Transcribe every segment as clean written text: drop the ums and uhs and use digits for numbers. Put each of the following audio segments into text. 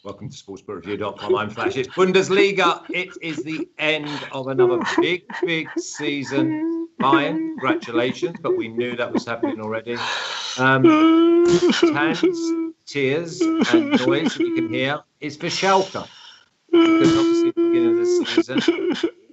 Welcome to sportsbookraeview.com. I'm Flash. It's Bundesliga. It is the end of another big season. Bayern, congratulations, but we knew that was happening already. Tan's tears and noise that you can hear is for Schalke. Because obviously at the beginning of the season,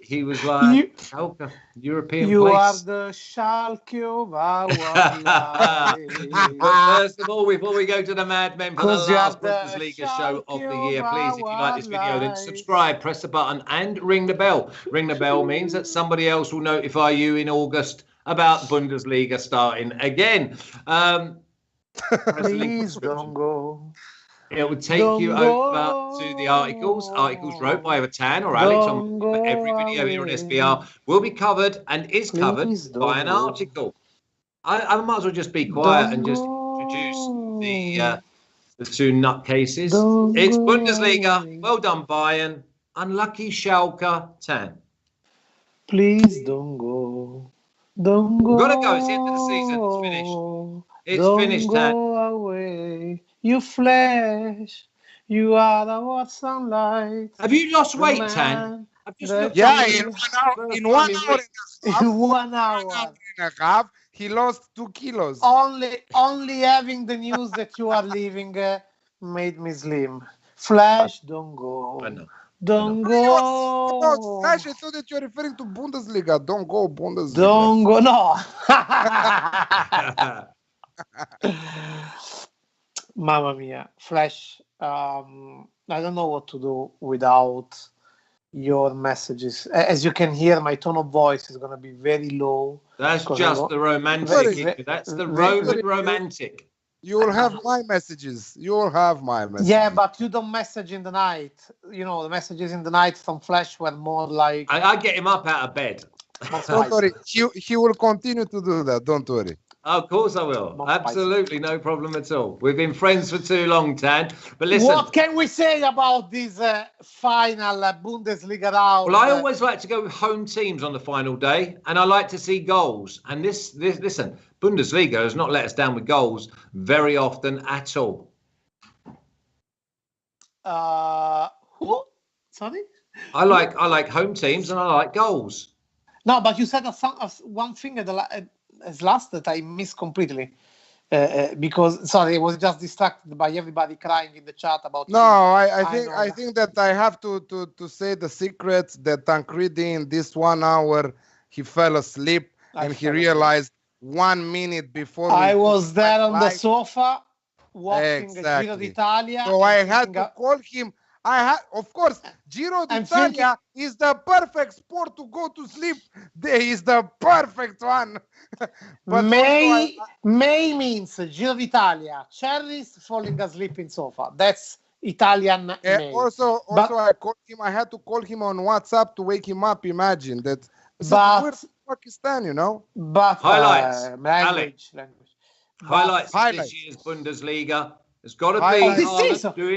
he was like, Schalke, European you place. You are the Schalke of our life. But first of all, before we go to the Mad Men for the last Bundesliga show of the year, please, if you like this video, then subscribe, press the button, and ring the bell. Ring the bell means that somebody else will notify you in August about Bundesliga starting again. Please don't go. It will take you over to the articles wrote by either Tan or Alex. Every video here on SBR will be covered and is covered by an article. I might as well just be quiet and just introduce the two nutcases. It's Bundesliga. Well done, Bayern. Unlucky Schalke, Tan. Please don't go. Don't go. We've got to go. It's the end of the season. It's finished. It's finished, Tan. Don't go away. You flash, you are our sunlight. Have you lost weight, Tan? Yeah, in 1 hour. In 1 hour and a half, he lost 2 kilos. Only having the news that you are leaving made me slim. Flash, don't go. Don't go. Flash, I thought that you're referring to Bundesliga. Don't go, Bundesliga. Don't go, no. Mamma mia, Flash, I don't know what to do without your messages. As you can hear, my tone of voice is going to be very low. That's just the romantic. That's the romantic. You will have my messages. Yeah, but you don't message in the night. You know, the messages in the night from Flash were more like... I get him up out of bed. Don't worry. He will continue to do that. Don't worry. Of course I will. Absolutely no problem at all. We've been friends for too long, Tan. But listen. What can we say about this final Bundesliga round? Well, I always like to go with home teams on the final day, and I like to see goals. And this listen, Bundesliga has not let us down with goals very often at all. Who? Sorry? I like home teams and I like goals. No, but you said one thing as last that I missed completely because sorry, I was just distracted by everybody crying in the chat about. No, I think that I have to say the secret that Tancredi in this 1 hour he fell asleep and he realized 1 minute before. I was there on the sofa watching Giro d'Italia. So I had to call him. Of course, Giro d'Italia is the perfect sport to go to sleep. There is the perfect one. But May means Giro d'Italia, cherries falling asleep in sofa. That's Italian May. Also, I called him. I had to call him on WhatsApp to wake him up. Imagine that. We're Pakistan, you know. But highlights, language. Highlights of this year's Bundesliga. It's got to be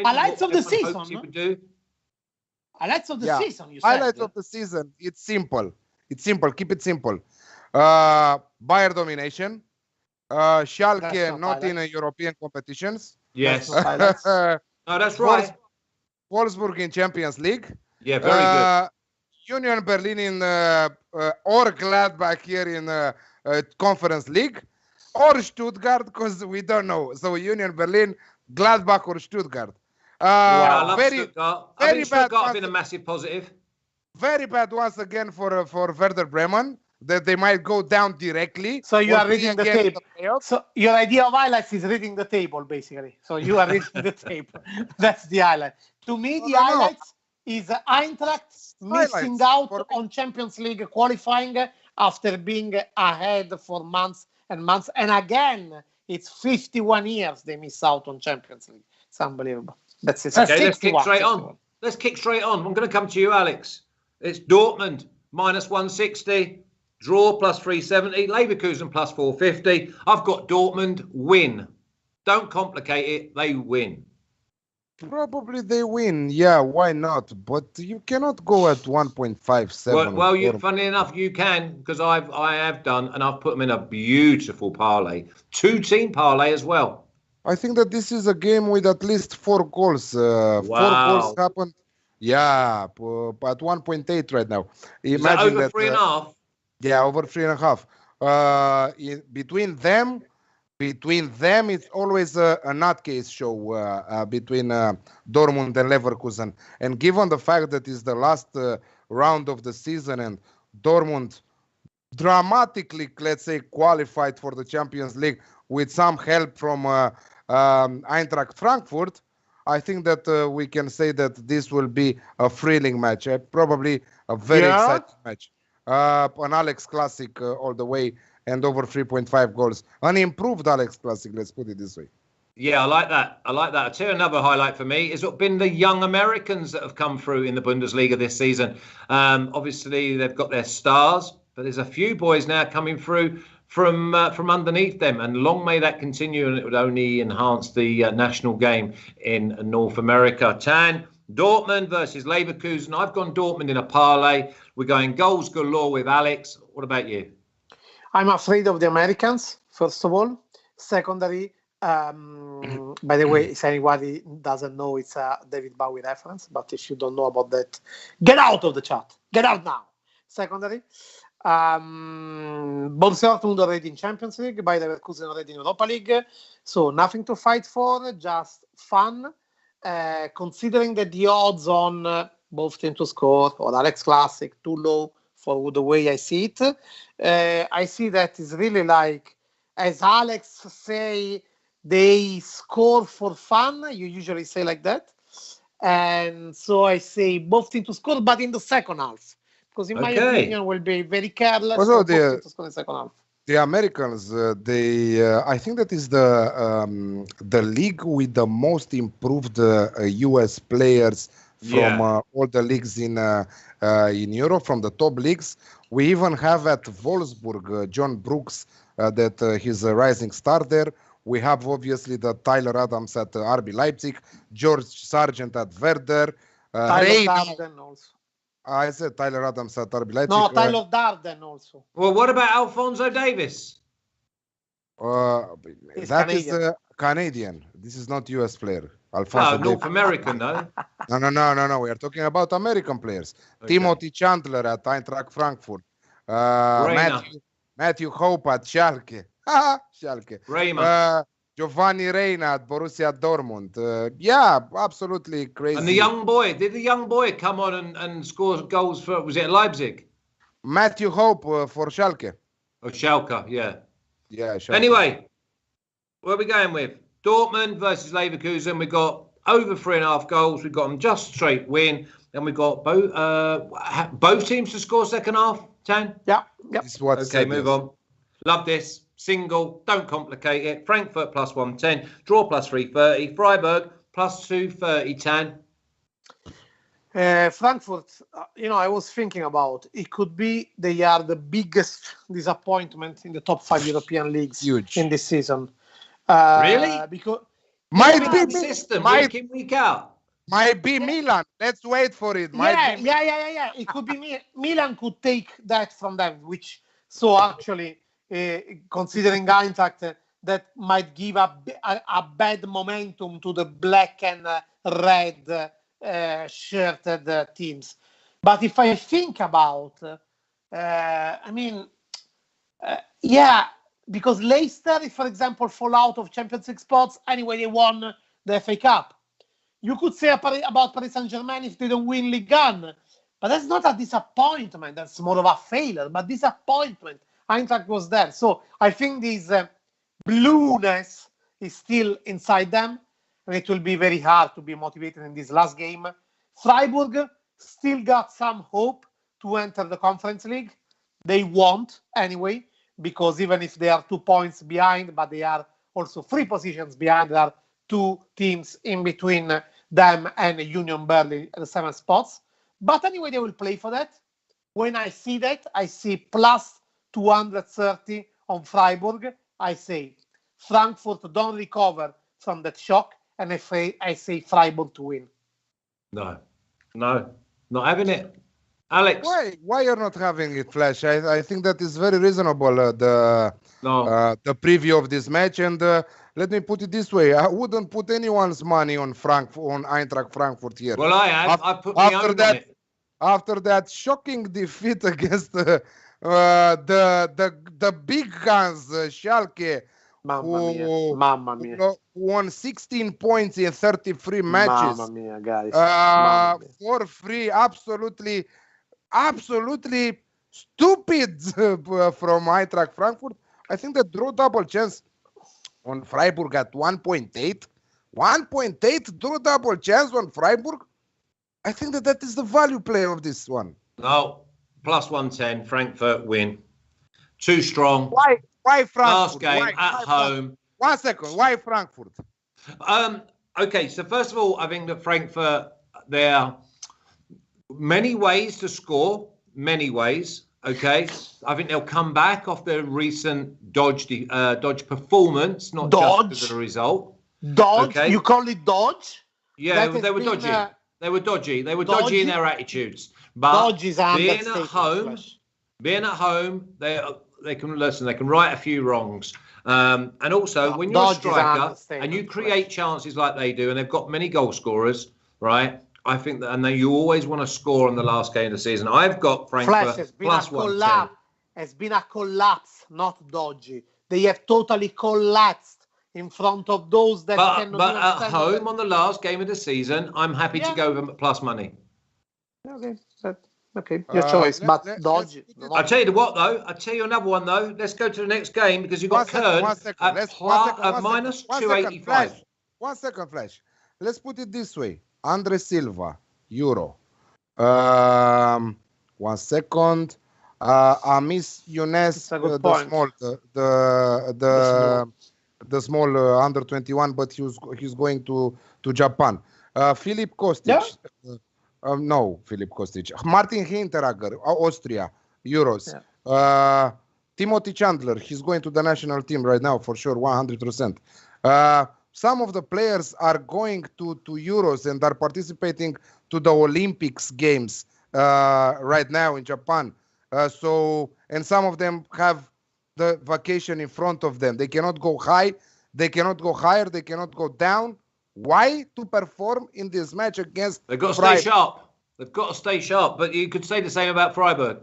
highlights of the season. Highlights of the season. You said. Highlights of the season. It's simple. Keep it simple. Bayern domination. Schalke not in European competitions. Yes. No, that's right. Wolfsburg in Champions League. Yeah, very good. Union Berlin in or Gladbach here in Conference League. Or Stuttgart, because we don't know. So Union Berlin, Gladbach or Stuttgart. I love Stuttgart. I think Stuttgart have been a massive positive. Very bad once again for Werder Bremen, that they might go down directly. So you are reading the table. So your idea of highlights is reading the table, basically. So you are reading the table. That's the highlight. To me, the highlights is Eintracht missing out on Champions League qualifying after being ahead for months and months, and again, it's 51 years they miss out on Champions League. It's unbelievable. That's it. Okay, let's kick straight on. I'm going to come to you, Alex. It's Dortmund minus 160, draw plus 370, Leverkusen plus 450. I've got Dortmund win. Don't complicate it. They win. Probably they win. Yeah, why not? But you cannot go at 1.57. Well, funny enough, you can, because I have done, and I've put them in a beautiful parlay, 2-team parlay as well. I think that this is a game with at least 4 goals. Wow. 4 goals happened. Yeah, at 1.8 right now. Imagine that over 3.5. Yeah, over 3.5. Between them, it's always a nutcase show between Dortmund and Leverkusen. And given the fact that it's the last round of the season and Dortmund dramatically, let's say, qualified for the Champions League with some help from Eintracht Frankfurt, I think that we can say that this will be a thrilling match. Probably a very exciting match. An Alex Classic all the way and over 3.5 goals. An improved Alex Classic, let's put it this way. Yeah, I like that. I'll tell you another highlight for me is been the young Americans that have come through in the Bundesliga this season. Obviously, they've got their stars, but there's a few boys now coming through from underneath them, and long may that continue, and it would only enhance the national game in North America. Tan, Dortmund versus Leverkusen. I've gone Dortmund in a parlay. We're going goals galore with Alex. What about you? I'm afraid of the Americans, first of all. Secondary, by the way, if anybody doesn't know, it's a David Bowie reference, but if you don't know about that, get out of the chat. Get out now. Secondary, Borussia Dortmund already in Champions League, by Leverkusen already in Europa League, so nothing to fight for, just fun. Considering that the odds on both teams to score or Alex Classic too low for the way I see it, I see that it's really like, as Alex say, they score for fun. You usually say like that, and so I say both teams to score, but in the second half. Because in my opinion, will be very careless. Also, the Americans, I think that is the league with the most improved U.S. players from all the leagues in Europe, from the top leagues. We even have at Wolfsburg John Brooks, that he's a rising star there. We have obviously the Tyler Adams at RB Leipzig, George Sargent at Werder, Tyler Darden also. I said Tyler Adams at RB Leipzig. No, Tyler Darden also. Well, what about Alphonso Davies? That is Canadian. This is not US player. Alphonso North American, though. No. We are talking about American players. Okay. Timothy Chandler at Eintracht Frankfurt. Matthew Hope at Schalke. Schalke. Giovanni Reina at Borussia Dortmund. Absolutely crazy. And the young boy, did the young boy come on and score goals for, was it Leipzig? Matthew Hope for Schalke. Oh, Schalke, yeah. Yeah, Schalke. Anyway, where are we going with? Dortmund versus Leverkusen. We've got over 3.5 goals. We've got them just straight win. And we've got both teams to score second half, Tan? Yeah. Okay, move on. Love this. Single, don't complicate it. Frankfurt plus 110, draw plus 330, Freiburg plus 230, Tan. Frankfurt, I was thinking about it could be they are the biggest disappointment in the top 5 European leagues in this season. Really? Because might be system week in, week out. Might be Milan. Let's wait for it. Yeah. It could be Milan could take that from them, which so actually. Considering Eintracht, that might give a bad momentum to the black and red shirted teams. But if I think about, because Leicester, for example, fall out of Champions League spots, anyway, they won the FA Cup. You could say about Paris Saint-Germain if they don't win Ligue 1, but that's not a disappointment. That's more of a failure, but disappointment. Eintracht was there. So I think this blueness is still inside them, and it will be very hard to be motivated in this last game. Freiburg still got some hope to enter the Conference League. They won't anyway, because even if they are 2 points behind, but they are also 3 positions behind, there are 2 teams in between them and Union Berlin at the 7 spots. But anyway, they will play for that. When I see that, I see plus 230 on Freiburg. I say Frankfurt don't recover from that shock, and I say Freiburg to win. No, not having it. Alex. Why you're not having it, Flash? I think that is very reasonable. The preview of this match, and let me put it this way: I wouldn't put anyone's money on Eintracht Frankfurt here. Well, I have. I put my own on it. After that shocking defeat against the big guns, Schalke, Mamma mia. who won 16 points in 33 matches. Mamma mia, guys. For free, absolutely stupid from Eintracht Frankfurt. I think the draw double chance on Freiburg at 1.8. 1.8 draw double chance on Freiburg. I think that is the value play of this one. No, plus 110, Frankfurt win. Too strong. Why Frankfurt? Last game at home. 1 second. Why Frankfurt? Okay, so first of all, I think that Frankfurt, there are many ways to score. Many ways. Okay, I think they'll come back off their recent dodge performance, not just because of the result. Dodge? Okay. You call it dodge? Yeah, they were dodgy. They were dodgy. They were dodgy in their attitudes. But being at home, they can listen. They can right a few wrongs. And also, when you're a striker and you create chances like they do, and they've got many goal scorers, right? I think that, and you always want to score on the last game of the season. I've got Frankfurt plus 110. It's been a collapse, not dodgy. They have totally collapsed in front of those that cannot. But at home on the last game of the season, I'm happy to go with plus money. Okay, your choice. But dodgy. I'll tell you what, though. I'll tell you another one, though. Let's go to the next game because you've got Koln at minus 285. 1 second, Flash. Let's put it this way. Andre Silva, Euro. 1 second. Amis Younes, the small under 21, but he's going to Japan. Filip Kostic. No, Filip Kostic. Martin Hinteregger, Austria, Euros. Timothy Chandler, he's going to the national team right now for sure, 100%. Some of the players are going to Euros and are participating to the Olympics games right now in Japan. And some of them have the vacation in front of them. They cannot go high, they cannot go higher, they cannot go down. Why? To perform in this match against They've got to stay sharp. They've got to stay sharp. But you could say the same about Freiburg.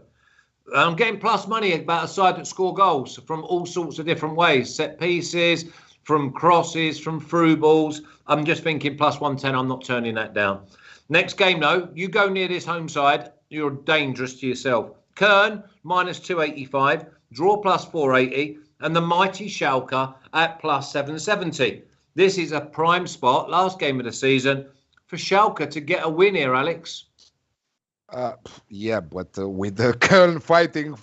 I'm getting plus money about a side that score goals from all sorts of different ways. Set pieces, from crosses, from through balls. I'm just thinking plus 110. I'm not turning that down. Next game, though, you go near this home side, you're dangerous to yourself. Koln, minus 285. Draw plus 480. And the mighty Schalke at plus 770. This is a prime spot, last game of the season, for Schalke to get a win here, Alex. Yeah, but with the Köln fighting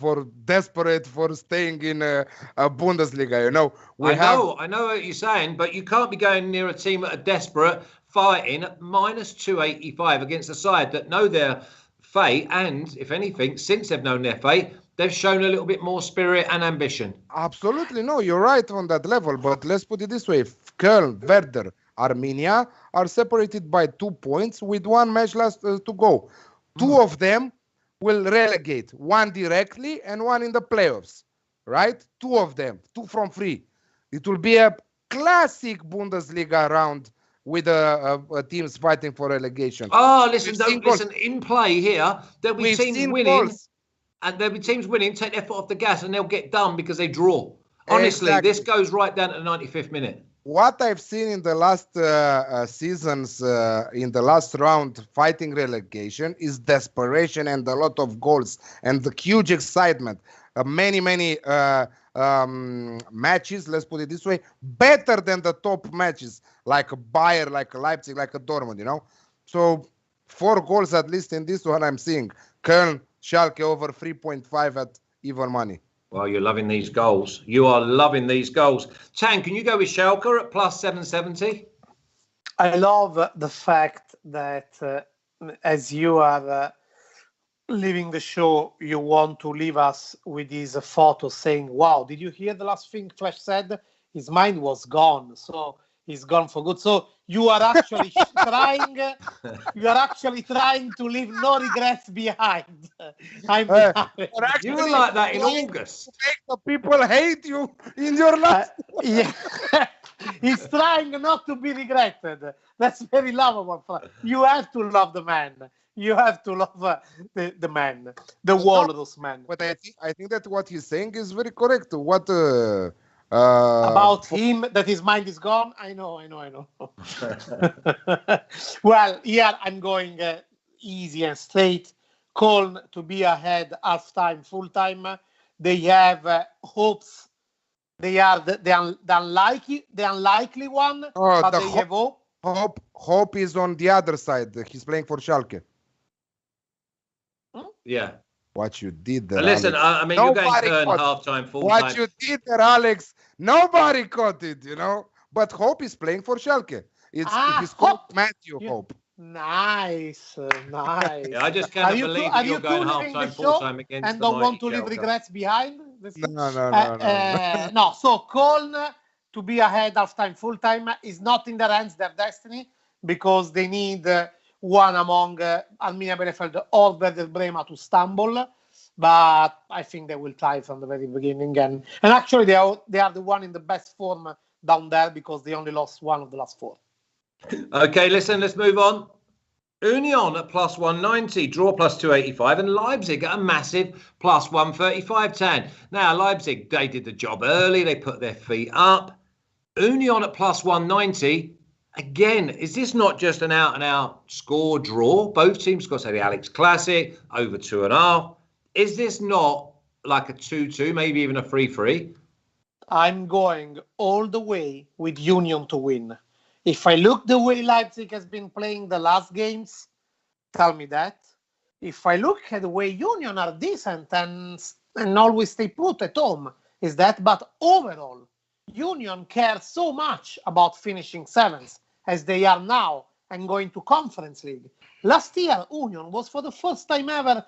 desperate for staying in a Bundesliga, you know. I know what you're saying, but you can't be going near a team that are desperate, fighting at minus 285 against a side that know their fate, and, if anything, since they've known their fate, they've shown a little bit more spirit and ambition. Absolutely, no, you're right on that level, but let's put it this way. Köln, Werder, Arminia are separated by 2 points with 1 match left to go. 2 of them will relegate, 1 directly and 1 in the playoffs, right? 2 of them, 2 from 3. It will be a classic Bundesliga round with teams fighting for relegation. Oh, listen, in play here, there'll be teams winning, and there'll be teams winning, take their foot off the gas, and they'll get done because they draw. Honestly, This goes right down to the 95th minute. What I've seen in the last seasons, in the last round, fighting relegation, is desperation and a lot of goals and the huge excitement. Many matches, let's put it this way, better than the top matches, like Bayern, like Leipzig, like Dortmund, you know. So 4 goals at least in this one I'm seeing. Köln, Schalke over 3.5 at even money. Well, you're loving these goals. You are loving these goals. Tan, can you go with Schalke at plus 770? I love the fact that as you are leaving the show, you want to leave us with these photos saying, wow, did you hear the last thing Flash said? His mind was gone. So is gone for good. So you are actually trying. You are actually trying to leave no regrets behind. You were like that in August. Make the people hate you in your life. Yeah. He's trying not to be regretted. That's very lovable. You have to love the man. You have to love the man, the walrus man. But I think that what he's saying is very correct. What about him, that his mind is gone? I know. Well, here I'm going easy and straight. Koln to be ahead half-time, full-time. They have hopes. They are the unlikely one, but they have hope. Hope is on the other side. He's playing for Schalke. Yeah. What you did there, listen, Alex. I mean, you're going to turn half-time, full-time. What you did there, Alex, nobody caught it, But Hope is playing for Schalke. He's called Matthew Hope. Nice. Yeah, I just cannot believe that you're going half-time, full-time against and don't want to leave regrets behind. No. No, so Koln to be ahead half-time, full-time is not in their hands, their destiny, because they need one among Arminia Bielefeld or Werder Bremen to stumble. But I think they will try from the very beginning. And actually, they are the one in the best form down there because they only lost one of the last 4. Okay, listen, let's move on. Union at plus 190, draw plus 285, and Leipzig at a massive plus 135, Tan. Now, Leipzig, they did the job early. They put their feet up. Union at plus 190. Again, is this not just an out-and-out score draw? Both teams got to say the Alex Classic, over 2.5. Is this not like a 2-2, maybe even a 3-3? I'm going all the way with Union to win. If I look the way Leipzig has been playing the last games, tell me that. If I look at the way Union are decent and always stay put at home, is that. But overall, Union cares so much about finishing 7th as they are now and going to Conference League. Last year, Union was for the first time ever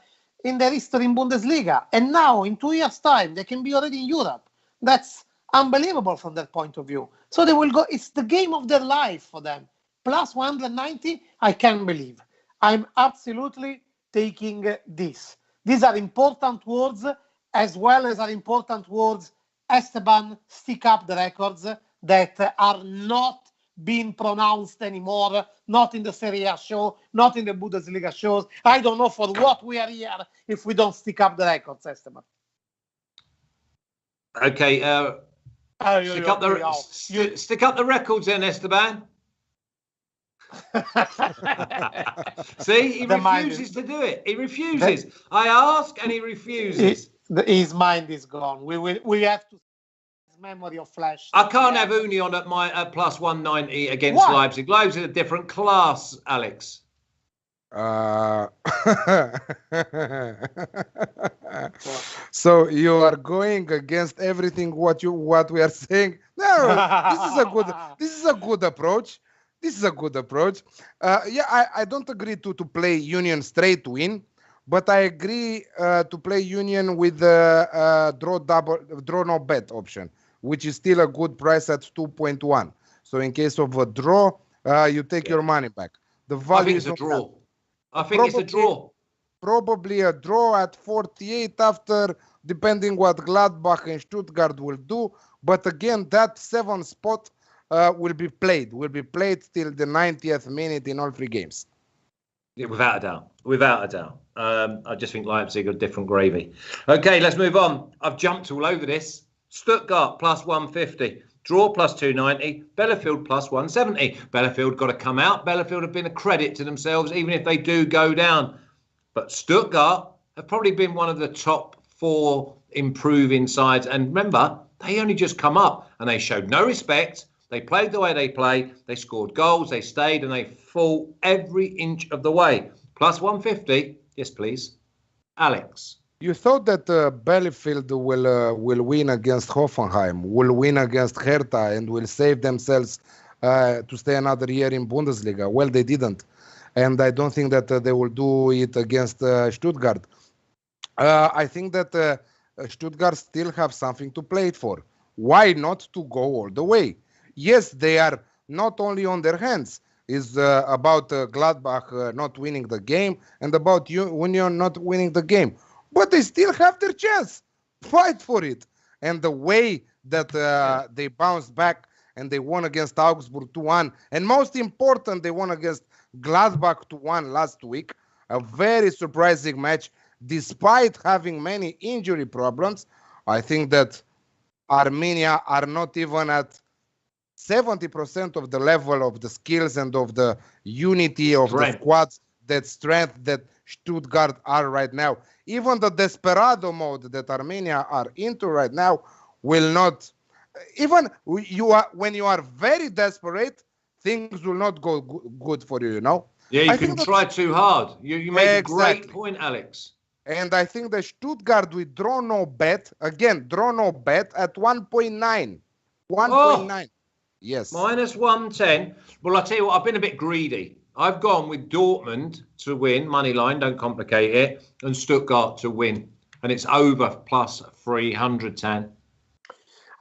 in their history in Bundesliga. And now, in 2 years' time, they can be already in Europe. That's unbelievable from that point of view. So they will go, it's the game of their life for them. Plus 190, I can't believe. I'm absolutely taking this. These are important words, as well as are important words, Esteban, stick up the records that are not being pronounced anymore, not in the Serie A show, not in the Bundesliga shows. I don't know for what we are here if we don't stick up the records, Esteban. Okay, stick up the records then, Esteban. See, he refuses to do it. He refuses. I ask and he refuses. His mind is gone. We have to memory of flash. I can't have Union at plus 190 against Leipzig. Leipzig is a different class, Alex. So you are going against everything what we are saying. No, this is a good approach. I don't agree to play Union straight win, but I agree to play Union with the draw no bet option, which is still a good price at 2.1. So in case of a draw, you take your money back. The value I think it's a draw. I think it's a draw. Probably a draw at 48 after, depending what Gladbach and Stuttgart will do. But again, that 7th spot will be played till the 90th minute in all 3 games. Yeah, without a doubt. I just think Leipzig are different gravy. Okay, let's move on. I've jumped all over this. Stuttgart plus 150. Draw plus 290. Bielefeld plus 170. Bielefeld got to come out. Bielefeld have been a credit to themselves, even if they do go down. But Stuttgart have probably been one of the top 4 improving sides. And remember, they only just come up and they showed no respect. They played the way they play. They scored goals. They stayed and they fought every inch of the way. Plus 150. Yes, please. Alex. You thought that Bielefeld will win against Hoffenheim, will win against Hertha, and will save themselves to stay another year in Bundesliga. Well, they didn't. And I don't think that they will do it against Stuttgart. I think that Stuttgart still have something to play for. Why not to go all the way? Yes, they are not only on their hands. It's about Gladbach not winning the game and about Union not winning the game. But they still have their chance. Fight for it. And the way that they bounced back and they won against Augsburg 2-1. And most important, they won against Gladbach 2-1 last week. A very surprising match. Despite having many injury problems, I think that Armenia are not even at 70% of the level of the skills and of the unity of the squads, that strength that Stuttgart are right now. Even the desperado mode that Armenia are into right now will not, even when you are very desperate, things will not go good for you, you know? Yeah, you can try too hard. You make a great point, Alex. And I think that Stuttgart will draw no bet, again, draw no bet at 1.9. 1.9. Oh, yes. Minus 110. Well, I'll tell you what, I've been a bit greedy. I've gone with Dortmund to win, money line, don't complicate it, and Stuttgart to win. And it's over plus 300, Tan.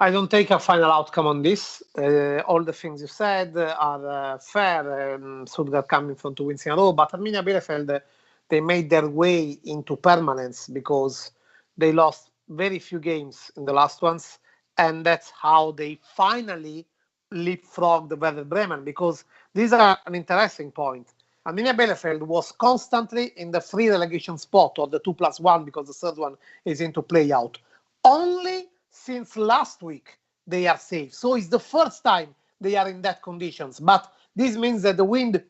I don't take a final outcome on this. All the things you said are fair. Stuttgart coming from 2 wins in a row, but Arminia Bielefeld, they made their way into permanence because they lost very few games in the last ones, and that's how they finally leapfrogged Werder Bremen, because these are an interesting point. Arminia Bielefeld was constantly in the free relegation spot, or the 2+1, because the third one is into play out. Only since last week they are safe. So it's the first time they are in that conditions. But this means that the wind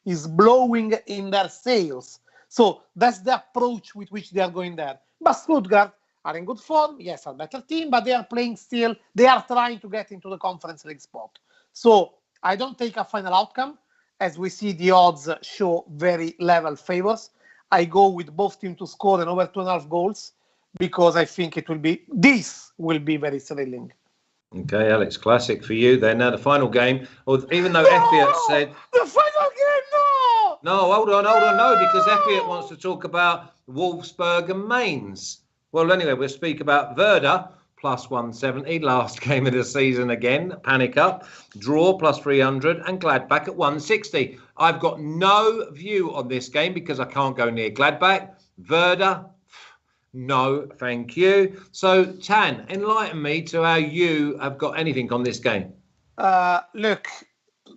is blowing in their sails. So that's the approach with which they are going there. But Stuttgart are in good form. Yes, are a better team, but they are playing still. They are trying to get into the Conference League spot. So I don't take a final outcome. As we see, the odds show very level favors. I go with both teams to score and over 2.5 goals, because I think this will be very thrilling. Okay, Alex, classic for you then. Now the final game, even though Effiat said... The final game, no! No, hold on, no, because Effiat wants to talk about Wolfsburg and Mainz. Well, anyway, we'll speak about Werder, plus 170, last game of the season again, panic up, draw plus 300, and Gladbach at 160. I've got no view on this game because I can't go near Gladbach. Werder, no, thank you. So, Tan, enlighten me to how you have got anything on this game. Look,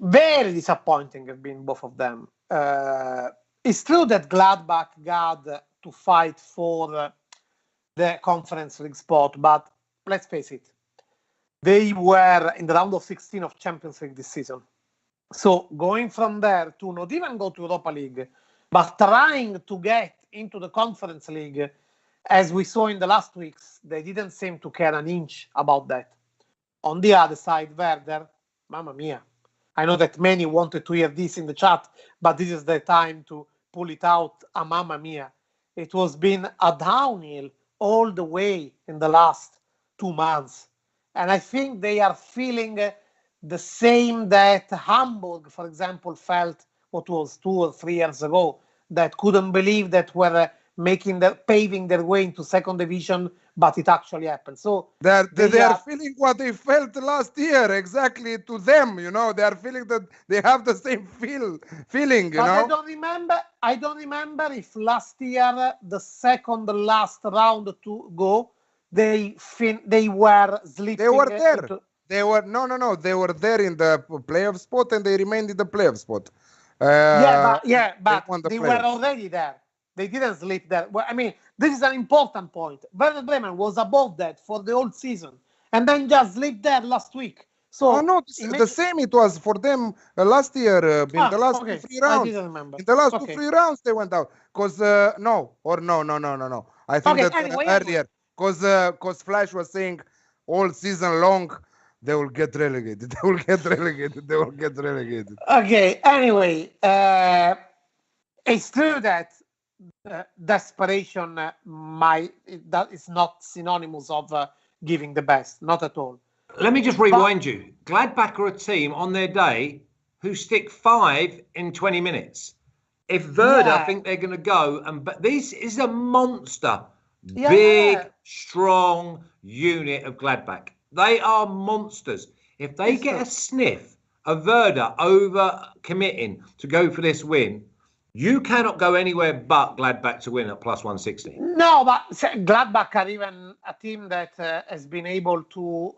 very disappointing have been both of them. It's true that Gladbach got to fight for the Conference League spot, but let's face it, they were in the round of 16 of Champions League this season. So going from there to not even go to Europa League, but trying to get into the Conference League, as we saw in the last weeks, they didn't seem to care an inch about that. On the other side, Werder, mamma mia. I know that many wanted to hear this in the chat, but this is the time to pull it out, a mamma mia. It was been a downhill all the way in the last 2 months. And I think they are feeling the same that Hamburg, for example, felt what was 2 or 3 years ago, that couldn't believe that were paving their way into second division, but it actually happened. So they are feeling what they felt last year, exactly to them, you know. They are feeling that they have the same feeling, you know. I don't remember if last year, the second last round to go, they were sleeping. They were there. They were They were there in the playoff spot, and they remained in the playoff spot. But they were already there. They didn't sleep there. Well, I mean, this is an important point. Werder Bremen was above that for the whole season, and then just slept there last week. So the same it was for them last year in the last 3 rounds. I didn't remember. In the last 3 rounds they went out because no. I think earlier because Flash was saying all season long they will get relegated. Okay. Anyway, it's true that desperation that is not synonymous of giving the best, not at all. Let me just rewind you. Gladbach are a team on their day who stick 5 in 20 minutes. If Werder think they're going to go, but this is a monster, big, strong unit of Gladbach. They are monsters. If they get a sniff of Werder over committing to go for this win, you cannot go anywhere but Gladbach to win at plus 160. No, but Gladbach are even a team that has been able to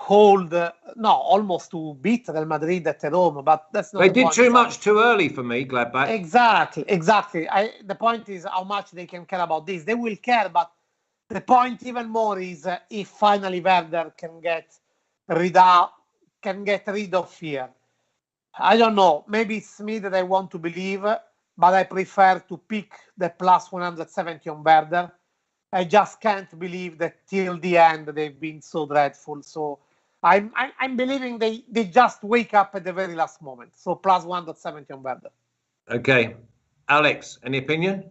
almost to beat Real Madrid at Rome, but that's not. They did too much too early for me, Gladbach. Exactly. The point is how much they can care about this. They will care, but the point even more is if finally Werder can get rid of fear. I don't know. Maybe it's me that I want to believe, but I prefer to pick the plus 170 on Werder. I just can't believe that till the end they've been so dreadful. So I'm believing they just wake up at the very last moment. So plus 170 on Werder. Okay. Alex, any opinion?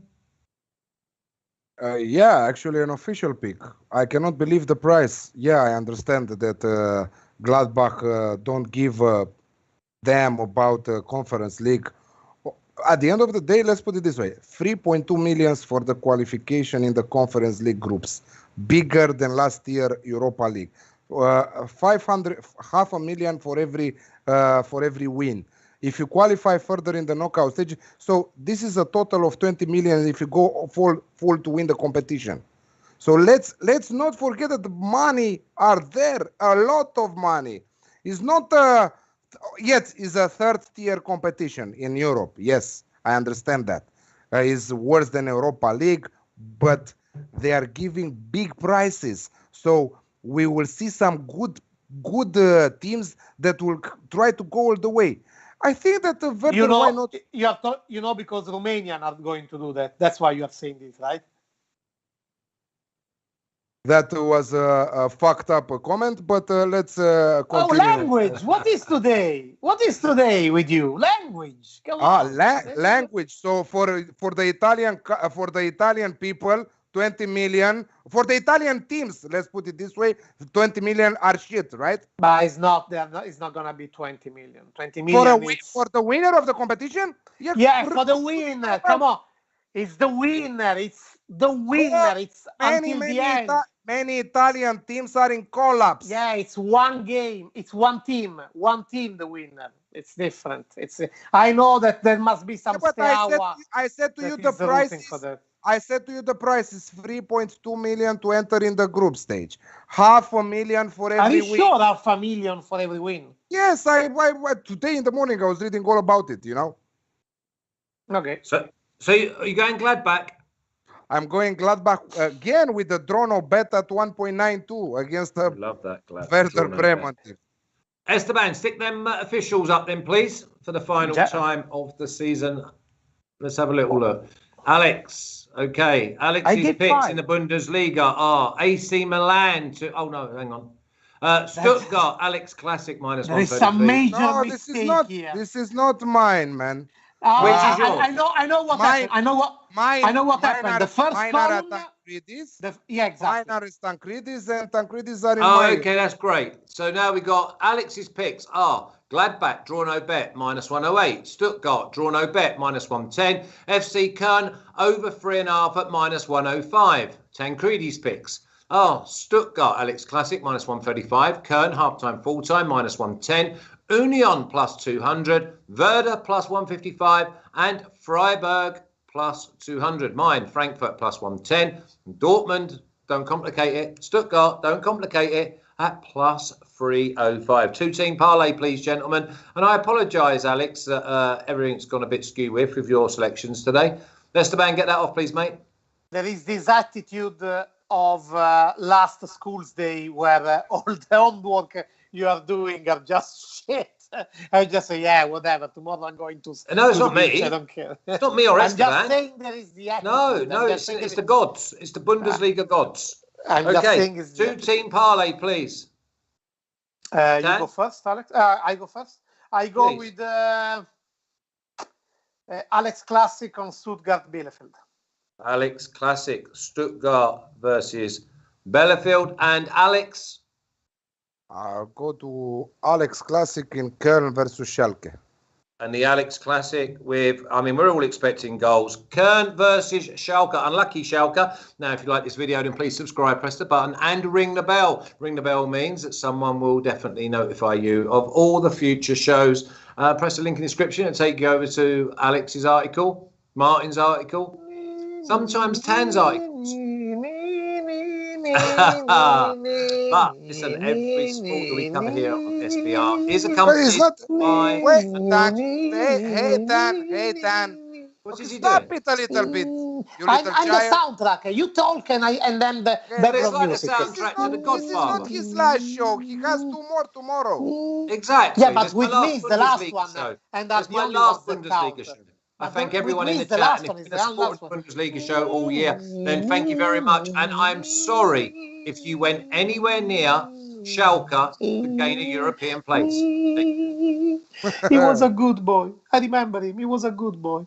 Yeah, actually an official pick. I cannot believe the price. Yeah, I understand that Gladbach don't give them about Conference League. At the end of the day, let's put it this way. 3.2 million for the qualification in the Conference League groups. Bigger than last year Europa League. 500,000 for every win. If you qualify further in the knockout stage, so this is a total of 20 million if you go full to win the competition. So let's not forget that the money are there, a lot of money. It's not yet is a third-tier competition in Europe. Yes, I understand that. It's worse than Europa League, but they are giving big prizes. So we will see some good teams that will try to go all the way. I think that Werder, why not? Because Romania are not going to do that. That's why you are saying this, right? That was a fucked up comment, but let's continue. Oh, language! What is today? What is today with you? Language. Come on. Language. So for the Italian people, 20 million. For the Italian teams, let's put it this way, 20 million are shit, right? But it's not going to be 20 million. 20 million for the winner of the competition? Yeah, for the winner. Come on. It's the winner. It's the winner. It's until the end. Many Italian teams are in collapse. Yeah, it's one game. It's one team. One team, the winner. It's different. I know that there must be some. But I said to you the price is 3.2 million to enter in the group stage. 500,000 for every win. Are you sure 500,000 for every win? Yes, I today in the morning I was reading all about it, Okay. So are you going Gladbach? I'm going Gladbach again with the Drono bet at 1.92 against the Werder Bremen. Esteban, stick them officials up then, please, for the final time of the season. Let's have a little look. Alex, okay. Alex's picks in the Bundesliga are AC Milan to... Oh, no, hang on. Stuttgart, Alex Classic minus 133. There is some major mistake here. This is not mine, man. Which is yours? I know what happened. I know what happened. The first column. Yeah, exactly. Mine are Tancredis and Tancredis are in mine. Okay, that's great. So now we got Alex's picks are Gladbach, draw no bet, minus 108. Stuttgart, draw no bet, minus 110. FC Koln, over 3.5 at minus 105. Tancredi's picks are Stuttgart, Alex Classic, minus 135. Koln, half-time, full-time, minus 110. Union plus 200, Werder plus 155, and Freiburg plus 200. Mine, Frankfurt plus 110, Dortmund, don't complicate it, Stuttgart, don't complicate it, at plus 305. Two-team parlay, please, gentlemen. And I apologise, Alex, that everything's gone a bit skew with your selections today. Esteban, get that off, please, mate. There is this attitude of last school's day where all the homework you are doing are just shit. I just say, yeah, whatever. Tomorrow I'm going to. No, it's not me. I don't care. It's not me or Esteban. I'm just saying there is the attitude. No, it's the gods. It's the Bundesliga gods. Okay, two-team parlay, please. You go first, Alex. I go first. I go with Alex Classic on Stuttgart Bielefeld. Alex Classic, Stuttgart versus Bielefeld, and Alex. I'll go to Alex Classic in Köln versus Schalke. And the Alex Classic with, I mean, we're all expecting goals. Köln versus Schalke. Unlucky Schalke. Now, if you like this video, then please subscribe, press the button, and ring the bell. Ring the bell means that someone will definitely notify you of all the future shows. Press the link in the description and take you over to Alex's article, Martin's article, sometimes Tan's articles. But listen, every sport that we cover here on SBR is accompanied by... Wait, Dan. Hey, Dan. What is he Stop doing? it a little bit. I'm the soundtrack. You talk and then the background like music. The soundtrack to The This is Godfather. not his last show. He has 2 more tomorrow. Exactly. Yeah, but with me it's the last Bundesliga one. show. And That's that's my last Bundesliga show. I thank everyone in the chat. And if it's been a sport Bundesliga show all year, then thank you very much. And I'm sorry if you went anywhere near Schalke to gain a European place. He was a good boy. I remember him. He was a good boy.